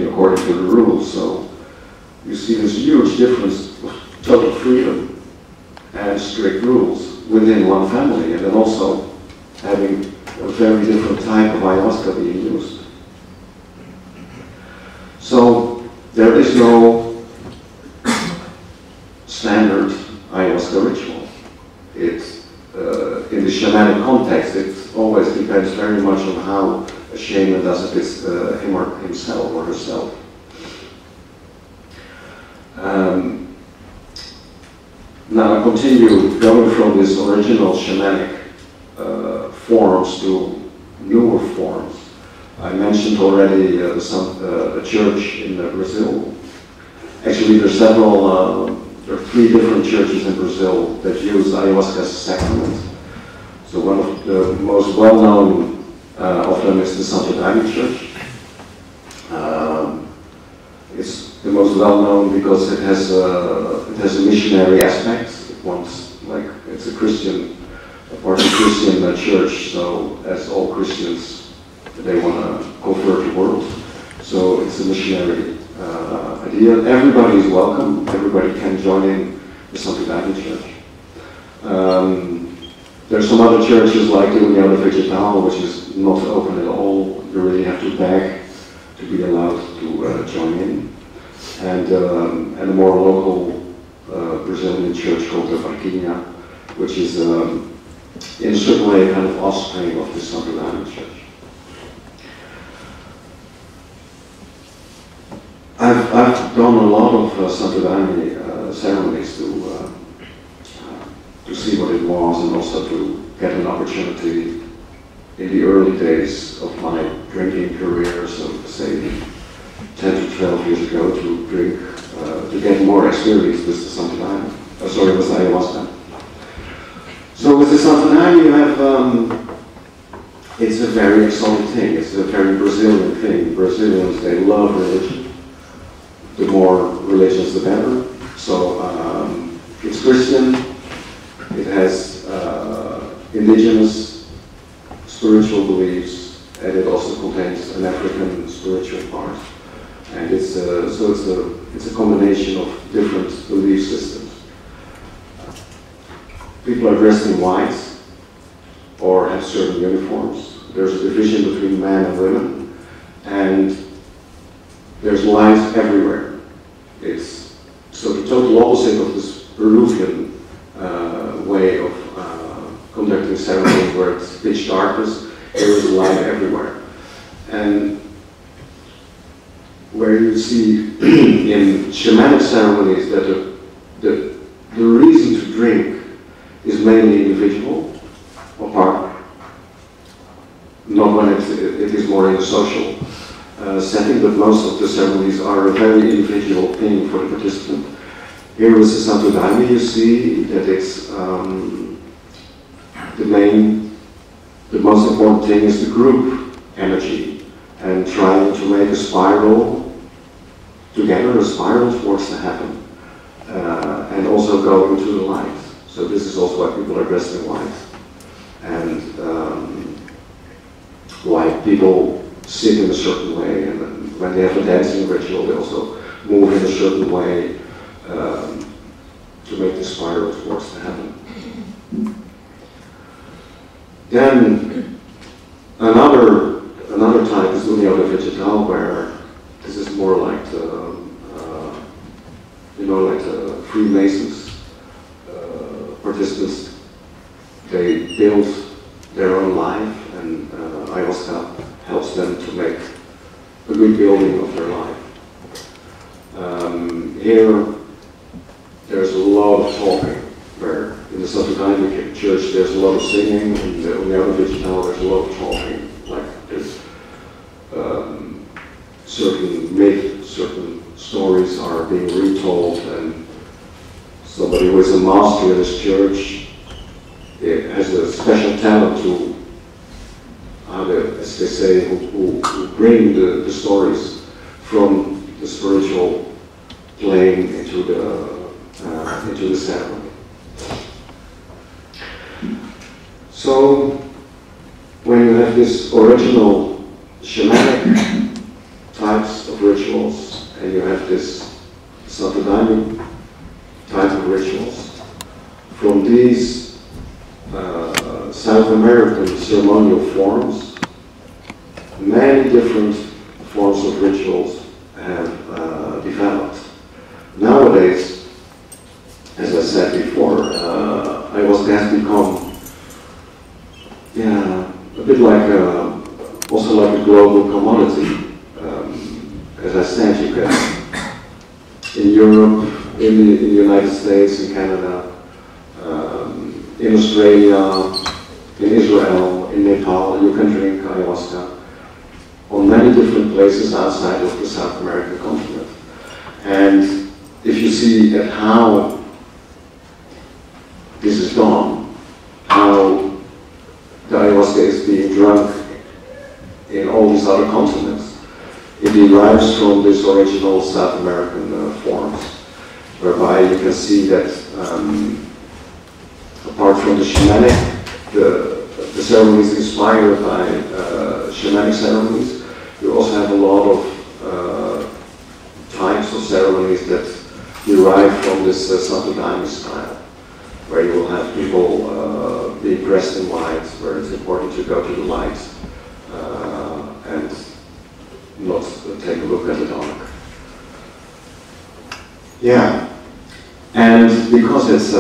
everything according to the rules. So you see this huge difference of total freedom and strict rules within one family, and then also having a very different type of ayahuasca being used. So there is no standard ayahuasca ritual. In the shamanic context, it always depends very much on how a shaman does it, him or himself or herself. Now I continue going from this original shamanic forms to newer forms. I mentioned already a church in Brazil. Actually, there are 3 different churches in Brazil that use ayahuasca as a sacrament. So one of the most well-known of them is the Santo Daime Church. It's the most well-known because it has a missionary aspect. It's a Christian, a partly Christian church. So as all Christians, they want to convert the world. So it's a missionary idea. Everybody is welcome. Everybody can join in the Santo Daime Church. There's some other churches like the União Vegetal, which is not open at all. You really have to beg to be allowed to join in. And a more local Brazilian church called the Varquinha, which is in a certain way kind of offspring of the Santo Daime Church. I've done a lot of Santo Daime ceremonies to see what it was, and also to get an opportunity in the early days of my drinking career, so to say 10 to 12 years ago, to drink, to get more experience with the Santo Daime, with ayahuasca. So with the Santo Daime you have, it's a very exotic thing, it's a very Brazilian thing. Brazilians, they love religion. The more religions, the better. So it's Christian, it has indigenous spiritual beliefs, and it also contains an African spiritual part. And it's a combination of different belief systems. People are dressed in white or have certain uniforms. There's a division between men and women, and there's light everywhere. It's so the total opposite of this Peruvian way of conducting ceremonies where it's pitch darkness. There is light everywhere. And where you see in shamanic ceremonies that the reason to drink is mainly individual or part, not when it is more in a social setting, but most of the ceremonies are a very individual thing for the participant. Here with the Santo Daime, you see that it's the most important thing is the group energy, and trying to make a spiral together, a spiral towards the heaven, and also go into the light. So this is also why people are dressed in white, and why people sit in a certain way, and when they have a dancing ritual, they also move in a certain way to make the spiral towards the heaven. Then another type is União Vegetal, where this is more like the Freemasons. Participants, they build their own life, and ayahuasca helps them to make a good building of their life. Here, there's a lot of talking, where in the Santo Daime Church there's a lot of singing, and in União Vegetal there's a lot of talking, like there's certain myths, certain stories are being retold, and somebody who is a master in this church has a special talent to, as they say, who bring the stories from the spiritual plane into the ceremony. So when you have this original shamanic types of rituals, and you have this Satodani type of rituals. From these South American ceremonial forms, many different forms of rituals have developed. Nowadays, as I said before, Ayahuasca has become a bit like also like a global commodity. As I said, you can in Europe, in the United States, in Canada, in Australia, in Israel, in Nepal, you can drink ayahuasca on many different places outside of the South American continent. And if you see at how this is done, how the ayahuasca is being drunk in all these other continents, it derives from this original South American forms, whereby you can see that apart from the shamanic, the ceremonies inspired by shamanic ceremonies, you also have a lot of types of ceremonies that derive from this Satodani style, where you will have people being dressed in white, where it's important to go to the light and not take a look at the dark. Yeah, and because it's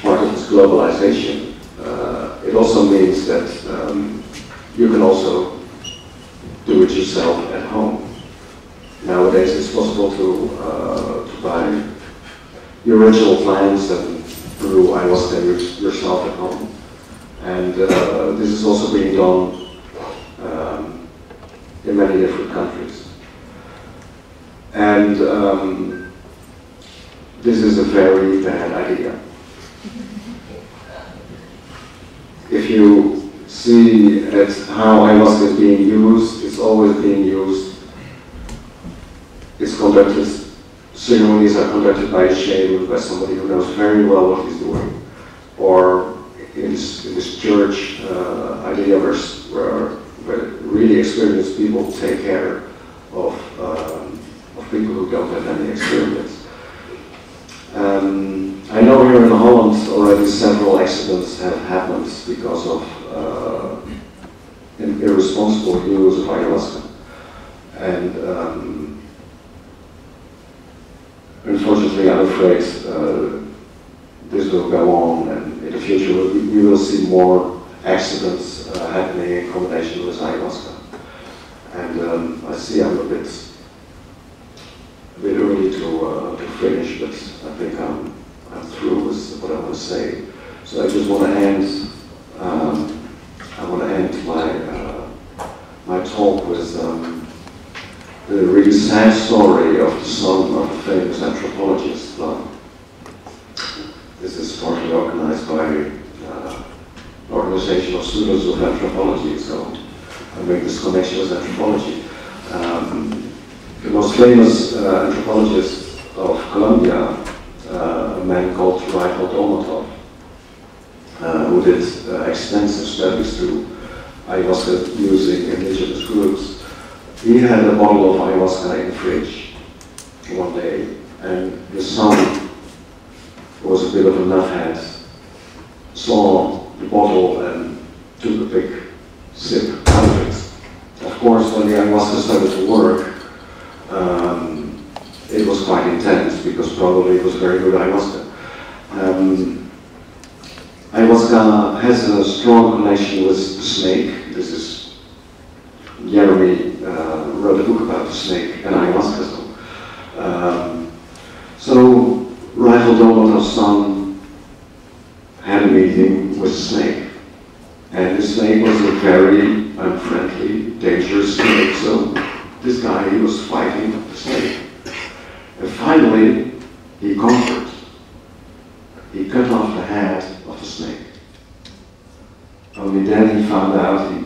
part of this globalization, it also means that you can also do it yourself at home. Nowadays it's possible to buy your original plants and brew ayahuasca yourself at home. And this is also being done in many different countries. And this is a very bad idea. If you see at how ayahuasca is being used, it's always being used. It's conducted, ceremonies are conducted by a shaman, by somebody who knows very well what he's doing. Or in this church idea where really experienced people take care of people who don't have any experience. I know here in Holland already several accidents have happened because of irresponsible use of ayahuasca. And unfortunately, I'm afraid this will go on, and in the future we will see more accidents happening in combination with ayahuasca. And I see I'm a bit early to finish, but I think I'm through with what I want to say. So I just want to end. I want to end my talk with the really sad story of the son of a famous anthropologist. This is partly organized by an organization of students of anthropology, so I make this connection with anthropology. The most famous anthropologist of Colombia, a man called Arno Adelaars, who did extensive studies to ayahuasca using indigenous groups. He had a bottle of ayahuasca in the fridge one day, and his son, who was a bit of a nuthead, saw the bottle and took a big sip out of it. Of course, when the ayahuasca started to work, it was quite intense, because probably it was very good ayahuasca. Ayahuasca has a strong connection with the snake. This is, Jeremy wrote a book about the snake and ayahuasca. So Rival Domota's son had a meeting with the snake. And the snake was a very unfriendly, dangerous snake. So this guy, he was fighting the snake. And finally, he conquered. He cut off the head of the snake. Only then he found out he